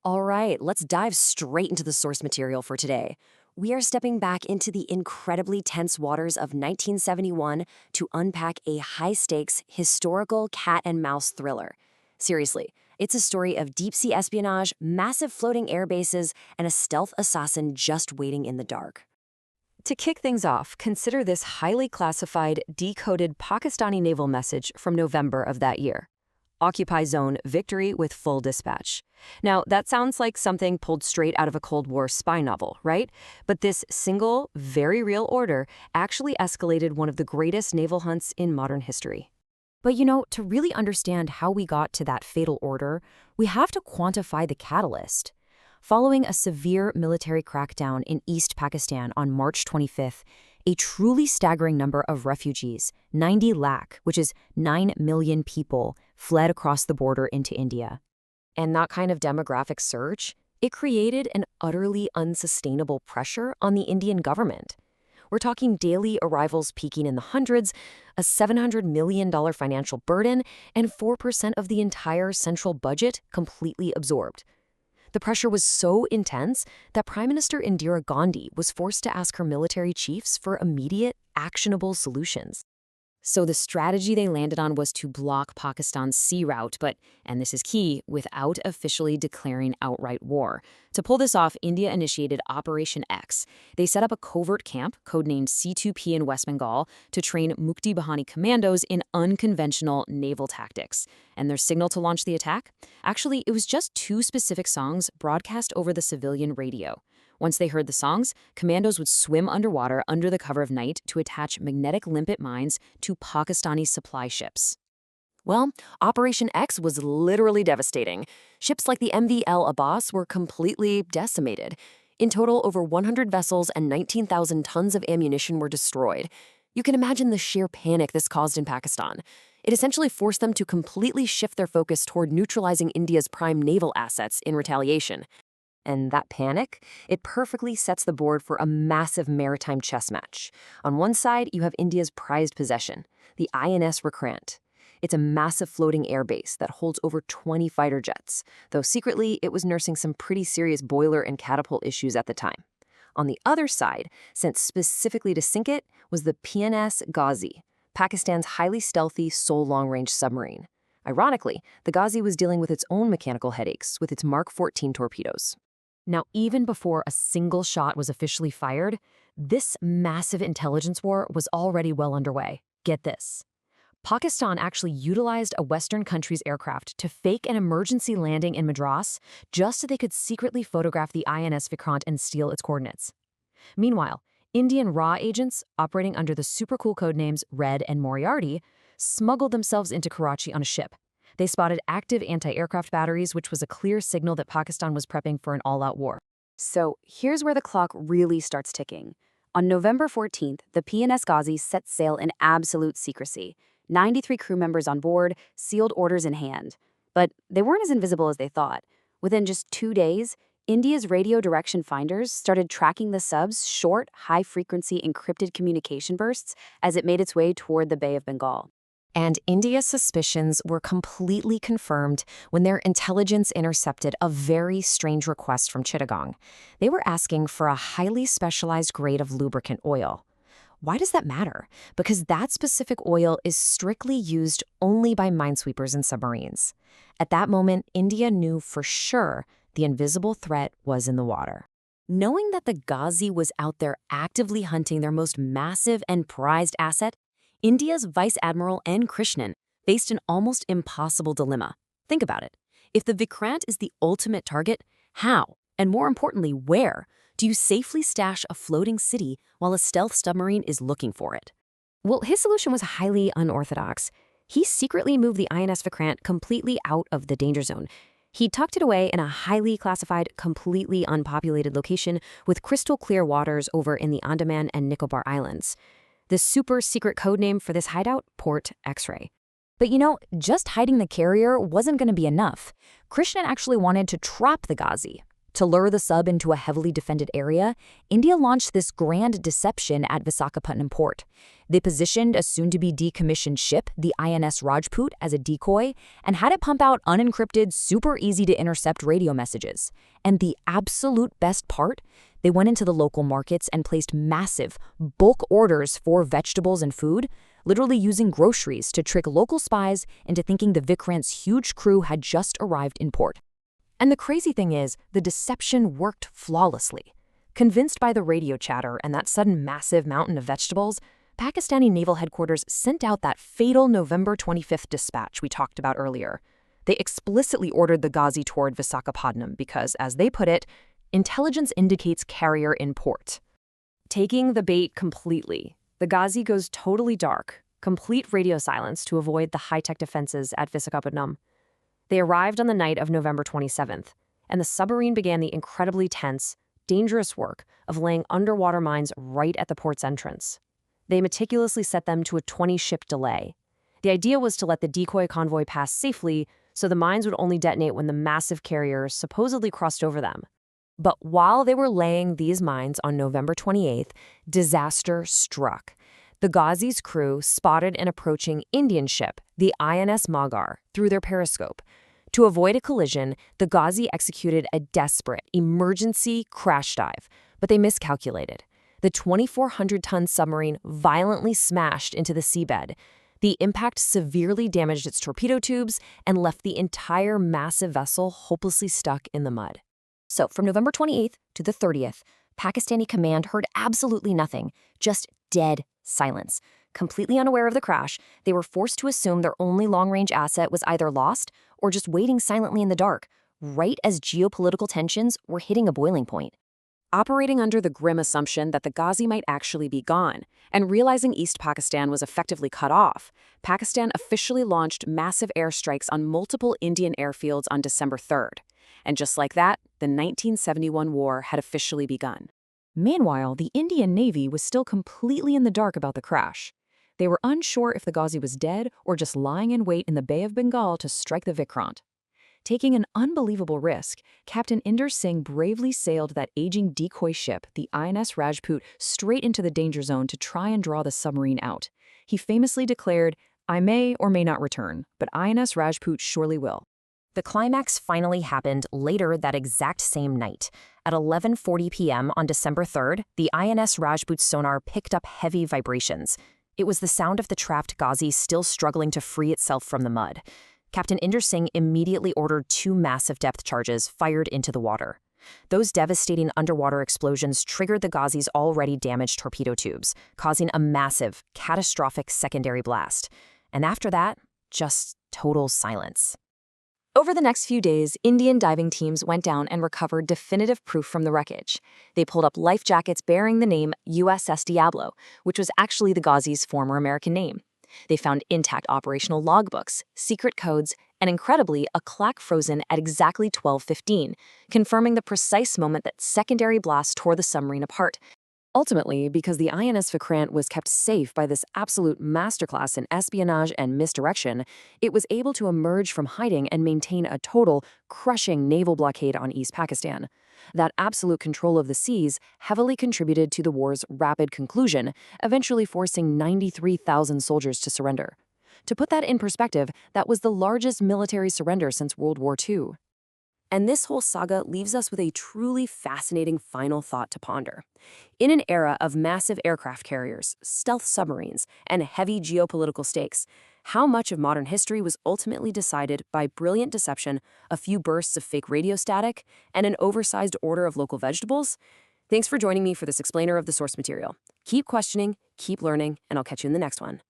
All right, let's dive straight into the source material for today. We are stepping back into the incredibly tense waters of 1971 to unpack a high stakes, historical cat and mouse thriller. Seriously, it's a story of deep sea espionage, massive floating air bases, and a stealth assassin just waiting in the dark. To kick things off, consider this highly classified, decoded Pakistani naval message from November of that year. Occupy zone victory with full dispatch. Now, that sounds like something pulled straight out of a Cold War spy novel, right? But this single, very real order actually escalated one of the greatest naval hunts in modern history. But to really understand how we got to that fatal order, we have to quantify the catalyst. Following a severe military crackdown in East Pakistan on March 25th, a truly staggering number of refugees, 90 lakh, which is 9 million people, fled across the border into India. And that kind of demographic surge, it created an utterly unsustainable pressure on the Indian government. We're talking daily arrivals peaking in the hundreds, a $700 million financial burden, and 4% of the entire central budget completely absorbed. The pressure was so intense that Prime Minister Indira Gandhi was forced to ask her military chiefs for immediate, actionable solutions. So the strategy they landed on was to block Pakistan's sea route, but, and this is key, without officially declaring outright war. To pull this off, India initiated Operation X. They set up a covert camp, codenamed C2P in West Bengal, to train Mukti Bahani commandos in unconventional naval tactics. And their signal to launch the attack? Actually, it was just two specific songs broadcast over the civilian radio. Once they heard the songs, commandos would swim underwater under the cover of night to attach magnetic limpet mines to Pakistani supply ships. Well, Operation X was literally devastating. Ships like the MV El Abbas were completely decimated. In total, over 100 vessels and 19,000 tons of ammunition were destroyed. You can imagine the sheer panic this caused in Pakistan. It essentially forced them to completely shift their focus toward neutralizing India's prime naval assets in retaliation. And that panic, it perfectly sets the board for a massive maritime chess match. On one side, you have India's prized possession, the INS Vikrant. It's a massive floating air base that holds over 20 fighter jets, though secretly it was nursing some pretty serious boiler and catapult issues at the time. On the other side, sent specifically to sink it, was the PNS Ghazi, Pakistan's highly stealthy, sole long-range submarine. Ironically, the Ghazi was dealing with its own mechanical headaches with its Mark 14 torpedoes. Now, even before a single shot was officially fired, this massive intelligence war was already well underway. Get this. Pakistan actually utilized a Western country's aircraft to fake an emergency landing in Madras just so they could secretly photograph the INS Vikrant and steal its coordinates. Meanwhile, Indian RA agents, operating under the super cool codenames Red and Moriarty, smuggled themselves into Karachi on a ship. They spotted active anti-aircraft batteries, which was a clear signal that Pakistan was prepping for an all-out war. So here's where the clock really starts ticking. On November 14th, the PNS Ghazi set sail in absolute secrecy. 93 crew members on board, sealed orders in hand. But they weren't as invisible as they thought. Within just 2 days, India's radio direction finders started tracking the sub's short, high-frequency encrypted communication bursts as it made its way toward the Bay of Bengal. And India's suspicions were completely confirmed when their intelligence intercepted a very strange request from Chittagong. They were asking for a highly specialized grade of lubricant oil. Why does that matter? Because that specific oil is strictly used only by minesweepers and submarines. At that moment, India knew for sure the invisible threat was in the water. Knowing that the Ghazi was out there actively hunting their most massive and prized asset, India's Vice Admiral N. Krishnan faced an almost impossible dilemma. Think about it. If the Vikrant is the ultimate target, how, and more importantly, where, do you safely stash a floating city while a stealth submarine is looking for it? Well, his solution was highly unorthodox. He secretly moved the INS Vikrant completely out of the danger zone. He tucked it away in a highly classified, completely unpopulated location with crystal clear waters over in the Andaman and Nicobar Islands. The super secret codename for this hideout, Port X-Ray. But just hiding the carrier wasn't going to be enough. Krishnan actually wanted to trap the Ghazi. To lure the sub into a heavily defended area, India launched this grand deception at Visakhapatnam port. They positioned a soon-to-be decommissioned ship, the INS Rajput, as a decoy and had it pump out unencrypted, super easy-to-intercept radio messages. And the absolute best part? They went into the local markets and placed massive, bulk orders for vegetables and food, literally using groceries to trick local spies into thinking the Vikrant's huge crew had just arrived in port. And the crazy thing is, the deception worked flawlessly. Convinced by the radio chatter and that sudden massive mountain of vegetables, Pakistani Naval Headquarters sent out that fatal November 25th dispatch we talked about earlier. They explicitly ordered the Ghazi toward Visakhapatnam because, as they put it, intelligence indicates carrier in port. Taking the bait completely, the Ghazi goes totally dark, complete radio silence to avoid the high-tech defenses at Visakhapatnam. They arrived on the night of November 27th, and the submarine began the incredibly tense, dangerous work of laying underwater mines right at the port's entrance. They meticulously set them to a 20-ship delay. The idea was to let the decoy convoy pass safely, so the mines would only detonate when the massive carriers supposedly crossed over them. But while they were laying these mines on November 28th, disaster struck. The Ghazi's crew spotted an approaching Indian ship, the INS Magar, through their periscope. To avoid a collision, the Ghazi executed a desperate emergency crash dive, but they miscalculated. The 2,400-ton submarine violently smashed into the seabed. The impact severely damaged its torpedo tubes and left the entire massive vessel hopelessly stuck in the mud. So, from November 28th to the 30th, Pakistani command heard absolutely nothing, just dead silence. Completely unaware of the crash, they were forced to assume their only long-range asset was either lost or just waiting silently in the dark, right as geopolitical tensions were hitting a boiling point. Operating under the grim assumption that the Ghazi might actually be gone, and realizing East Pakistan was effectively cut off, Pakistan officially launched massive airstrikes on multiple Indian airfields on December 3rd. And just like that, the 1971 war had officially begun. Meanwhile, the Indian Navy was still completely in the dark about the crash. They were unsure if the Ghazi was dead or just lying in wait in the Bay of Bengal to strike the Vikrant. Taking an unbelievable risk, Captain Inder Singh bravely sailed that aging decoy ship, the INS Rajput, straight into the danger zone to try and draw the submarine out. He famously declared, "I may or may not return, but INS Rajput surely will." The climax finally happened later that exact same night. At 11:40 p.m. on December 3rd, the INS Rajput's sonar picked up heavy vibrations. It was the sound of the trapped Ghazi still struggling to free itself from the mud. Captain Inder Singh immediately ordered 2 massive depth charges fired into the water. Those devastating underwater explosions triggered the Ghazi's already damaged torpedo tubes, causing a massive, catastrophic secondary blast. And after that, just total silence. Over the next few days, Indian diving teams went down and recovered definitive proof from the wreckage. They pulled up life jackets bearing the name USS Diablo, which was actually the Ghazi's former American name. They found intact operational logbooks, secret codes, and incredibly, a clack frozen at exactly 12:15, confirming the precise moment that secondary blast tore the submarine apart. Ultimately, because the INS Vikrant was kept safe by this absolute masterclass in espionage and misdirection, it was able to emerge from hiding and maintain a total, crushing naval blockade on East Pakistan. That absolute control of the seas heavily contributed to the war's rapid conclusion, eventually forcing 93,000 soldiers to surrender. To put that in perspective, that was the largest military surrender since World War II. And this whole saga leaves us with a truly fascinating final thought to ponder. In an era of massive aircraft carriers, stealth submarines, and heavy geopolitical stakes, how much of modern history was ultimately decided by brilliant deception, a few bursts of fake radio static, and an oversized order of local vegetables? Thanks for joining me for this explainer of the source material. Keep questioning, keep learning, and I'll catch you in the next one.